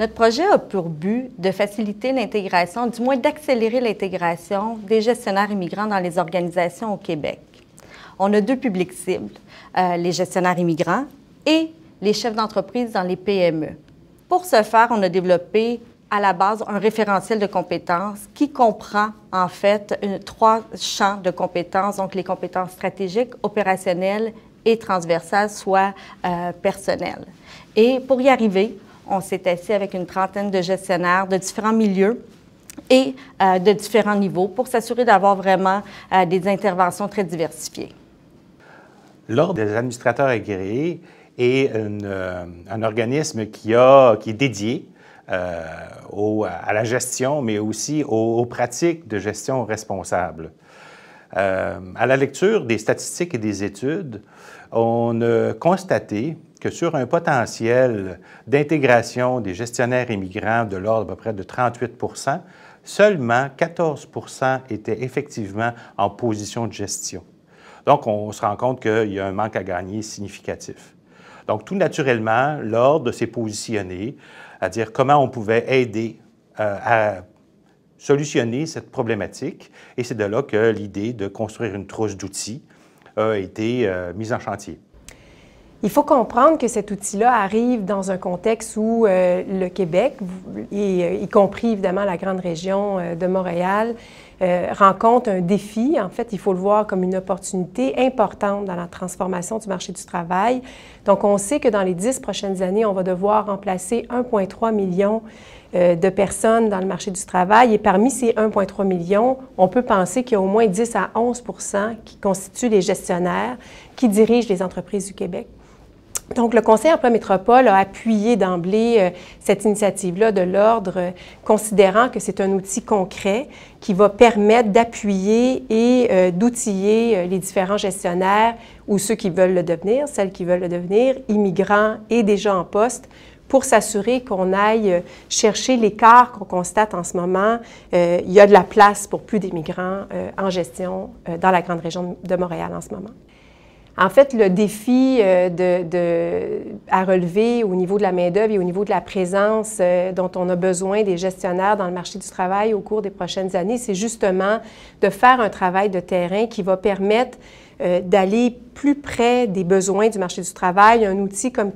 Notre projet a pour but de faciliter l'intégration, du moins d'accélérer l'intégration des gestionnaires immigrants dans les organisations au Québec. On a deux publics cibles, les gestionnaires immigrants et les chefs d'entreprise dans les PME. Pour ce faire, on a développé à la base un référentiel de compétences qui comprend en fait trois champs de compétences, donc les compétences stratégiques, opérationnelles et transversales, soit personnelles. Et pour y arriver, on s'est assis avec une trentaine de gestionnaires de différents milieux et de différents niveaux pour s'assurer d'avoir vraiment des interventions très diversifiées. L'Ordre des administrateurs agréés est un organisme qui est dédié à la gestion, mais aussi aux pratiques de gestion responsable. À la lecture des statistiques et des études, on a constaté que sur un potentiel d'intégration des gestionnaires immigrants de l'ordre à peu près de 38 %, seulement 14 % étaient effectivement en position de gestion. Donc, on se rend compte qu'il y a un manque à gagner significatif. Donc, tout naturellement, l'Ordre s'est positionné à dire comment on pouvait aider à solutionner cette problématique. Et c'est de là que l'idée de construire une trousse d'outils a été mise en chantier. Il faut comprendre que cet outil-là arrive dans un contexte où le Québec, y compris évidemment la grande région de Montréal, rencontre un défi. En fait, il faut le voir comme une opportunité importante dans la transformation du marché du travail. Donc, on sait que dans les 10 prochaines années, on va devoir remplacer 1,3 million de personnes dans le marché du travail. Et parmi ces 1,3 million, on peut penser qu'il y a au moins 10 à 11 % qui constituent les gestionnaires qui dirigent les entreprises du Québec. Donc, le Conseil Emploi Métropole a appuyé d'emblée cette initiative-là de l'Ordre, considérant que c'est un outil concret qui va permettre d'appuyer et d'outiller les différents gestionnaires ou ceux qui veulent le devenir, celles qui veulent le devenir, immigrants et déjà en poste, pour s'assurer qu'on aille chercher l'écart qu'on constate en ce moment. Il y a de la place pour plus d'immigrants en gestion dans la grande région de Montréal en ce moment. En fait, le défi à relever au niveau de la main-d'œuvre et au niveau de la présence dont on a besoin des gestionnaires dans le marché du travail au cours des prochaines années, c'est justement de faire un travail de terrain qui va permettre d'aller plus près des besoins du marché du travail. Un outil comme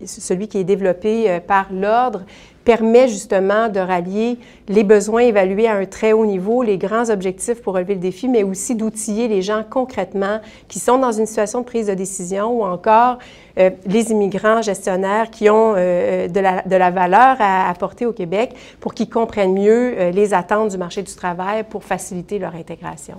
celui qui est développé par l'Ordre permet justement de rallier les besoins évalués à un très haut niveau, les grands objectifs pour relever le défi, mais aussi d'outiller les gens concrètement qui sont dans une situation de prise de décision ou encore les immigrants gestionnaires qui ont de la valeur à apporter au Québec pour qu'ils comprennent mieux les attentes du marché du travail pour faciliter leur intégration.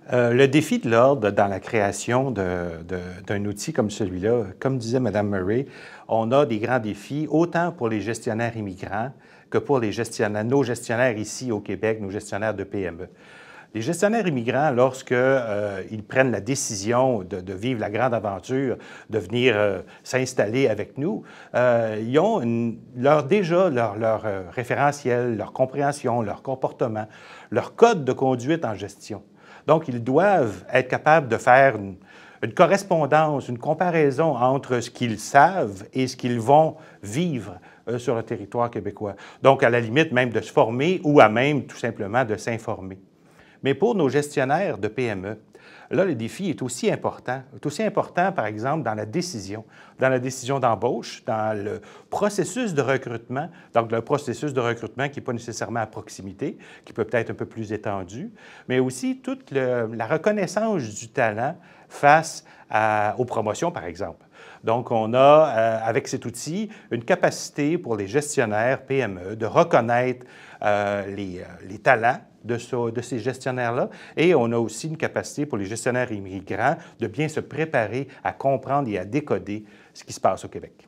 Le défi de l'Ordre dans la création d'un outil comme celui-là, comme disait Mme Murray, on a des grands défis, autant pour les gestionnaires immigrants que pour nos gestionnaires ici au Québec, nos gestionnaires de PME. Les gestionnaires immigrants, lorsqu'ils prennent la décision de vivre la grande aventure, de venir s'installer avec nous, ils ont déjà leur référentiel, leur compréhension, leur comportement, leur code de conduite en gestion. Donc, ils doivent être capables de faire une correspondance, une comparaison entre ce qu'ils savent et ce qu'ils vont vivre sur le territoire québécois. Donc, à la limite même de se former ou à même tout simplement de s'informer. Mais pour nos gestionnaires de PME, là, le défi est aussi important. Il est aussi important, par exemple, dans la décision d'embauche, dans le processus de recrutement, donc le processus de recrutement qui n'est pas nécessairement à proximité, qui peut être un peu plus étendu, mais aussi toute la reconnaissance du talent face aux promotions, par exemple. Donc, on a, avec cet outil, une capacité pour les gestionnaires PME de reconnaître les talents de ces gestionnaires-là. Et on a aussi une capacité pour les gestionnaires immigrants de bien se préparer à comprendre et à décoder ce qui se passe au Québec.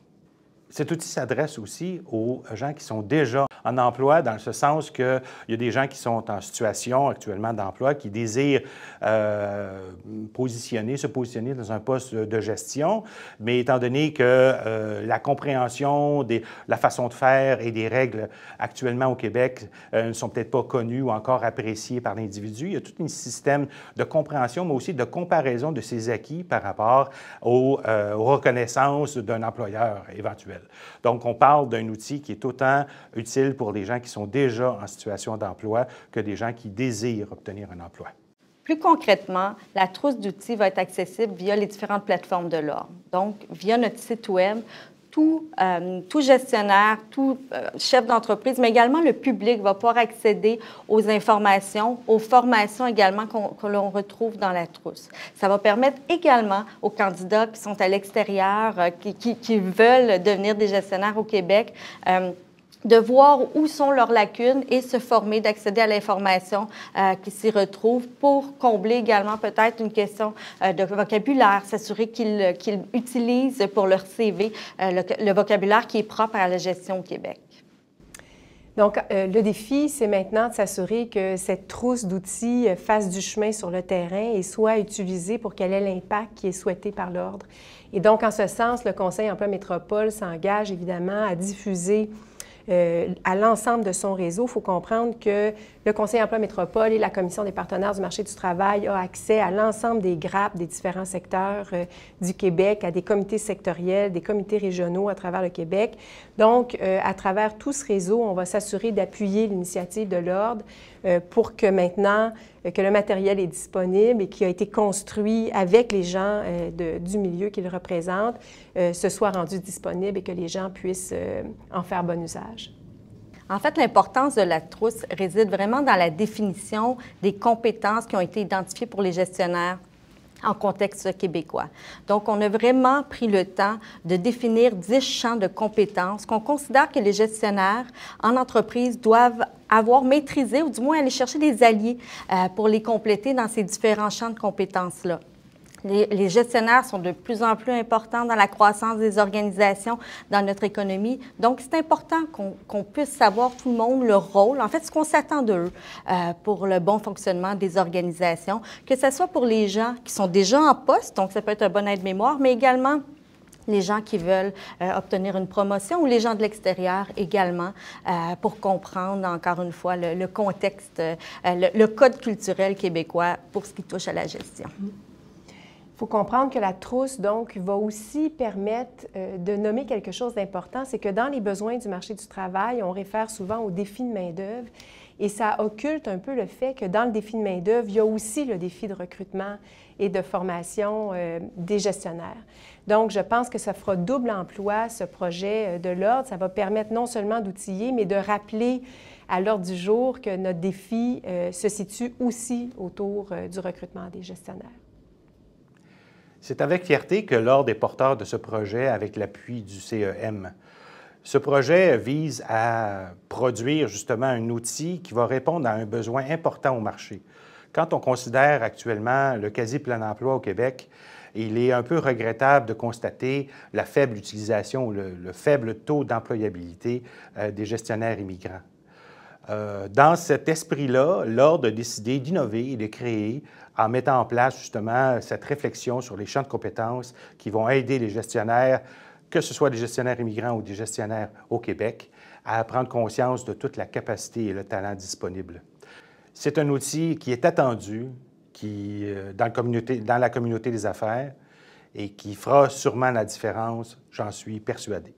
Cet outil s'adresse aussi aux gens qui sont déjà en emploi dans ce sens qu'il y a des gens qui sont en situation actuellement d'emploi, qui désirent se positionner dans un poste de gestion, mais étant donné que la compréhension de la façon de faire et des règles actuellement au Québec ne sont peut-être pas connues ou encore appréciées par l'individu, il y a tout un système de compréhension, mais aussi de comparaison de ses acquis par rapport aux reconnaissances d'un employeur éventuel. Donc, on parle d'un outil qui est autant utile pour les gens qui sont déjà en situation d'emploi que des gens qui désirent obtenir un emploi. Plus concrètement, la trousse d'outils va être accessible via les différentes plateformes de l'Ordre. Donc, via notre site Web, tout gestionnaire, tout chef d'entreprise, mais également le public va pouvoir accéder aux informations, aux formations également que l'on retrouve dans la trousse. Ça va permettre également aux candidats qui sont à l'extérieur, qui veulent devenir des gestionnaires au Québec, de voir où sont leurs lacunes et se former, d'accéder à l'information qui s'y retrouve pour combler également peut-être une question de vocabulaire, s'assurer qu'ils utilisent pour leur CV le vocabulaire qui est propre à la gestion au Québec. Donc, le défi, c'est maintenant de s'assurer que cette trousse d'outils fasse du chemin sur le terrain et soit utilisée pour qu'elle ait l'impact qui est souhaité par l'Ordre. Et donc, en ce sens, le Conseil Emploi Métropole s'engage évidemment à diffuser à l'ensemble de son réseau. Il faut comprendre que le Conseil Emploi Métropole et la Commission des partenaires du marché du travail ont accès à l'ensemble des grappes des différents secteurs du Québec, à des comités sectoriels, des comités régionaux à travers le Québec. Donc, à travers tout ce réseau, on va s'assurer d'appuyer l'initiative de l'Ordre pour que maintenant, que le matériel est disponible et qui a été construit avec les gens du milieu qu'il représente, se soit rendu disponible et que les gens puissent en faire bon usage. En fait, l'importance de la trousse réside vraiment dans la définition des compétences qui ont été identifiées pour les gestionnaires en contexte québécois. Donc, on a vraiment pris le temps de définir 10 champs de compétences qu'on considère que les gestionnaires en entreprise doivent avoir maîtrisé ou du moins aller chercher des alliés pour les compléter dans ces différents champs de compétences-là. Les gestionnaires sont de plus en plus importants dans la croissance des organisations, dans notre économie. Donc, c'est important qu'on puisse savoir tout le monde leur rôle, en fait, ce qu'on s'attend d'eux pour le bon fonctionnement des organisations, que ce soit pour les gens qui sont déjà en poste, donc ça peut être un bon aide-mémoire, mais également les gens qui veulent obtenir une promotion ou les gens de l'extérieur également pour comprendre, encore une fois, le contexte, le code culturel québécois pour ce qui touche à la gestion. Il faut comprendre que la trousse, donc, va aussi permettre de nommer quelque chose d'important, c'est que dans les besoins du marché du travail, on réfère souvent au défi de main-d'œuvre et ça occulte un peu le fait que dans le défi de main-d'œuvre, il y a aussi le défi de recrutement et de formation des gestionnaires. Donc, je pense que ça fera double emploi, ce projet de l'Ordre. Ça va permettre non seulement d'outiller, mais de rappeler à l'ordre du jour que notre défi se situe aussi autour du recrutement des gestionnaires. C'est avec fierté que l'Ordre est porteur de ce projet avec l'appui du CEM. Ce projet vise à produire justement un outil qui va répondre à un besoin important au marché. Quand on considère actuellement le quasi-plein emploi au Québec, il est un peu regrettable de constater la faible utilisation, le faible taux d'employabilité des gestionnaires immigrants. Dans cet esprit-là, l'Ordre a décidé d'innover et de créer en mettant en place justement cette réflexion sur les champs de compétences qui vont aider les gestionnaires, que ce soit des gestionnaires immigrants ou des gestionnaires au Québec, à prendre conscience de toute la capacité et le talent disponible. C'est un outil qui est attendu dans la communauté des affaires et qui fera sûrement la différence, j'en suis persuadé.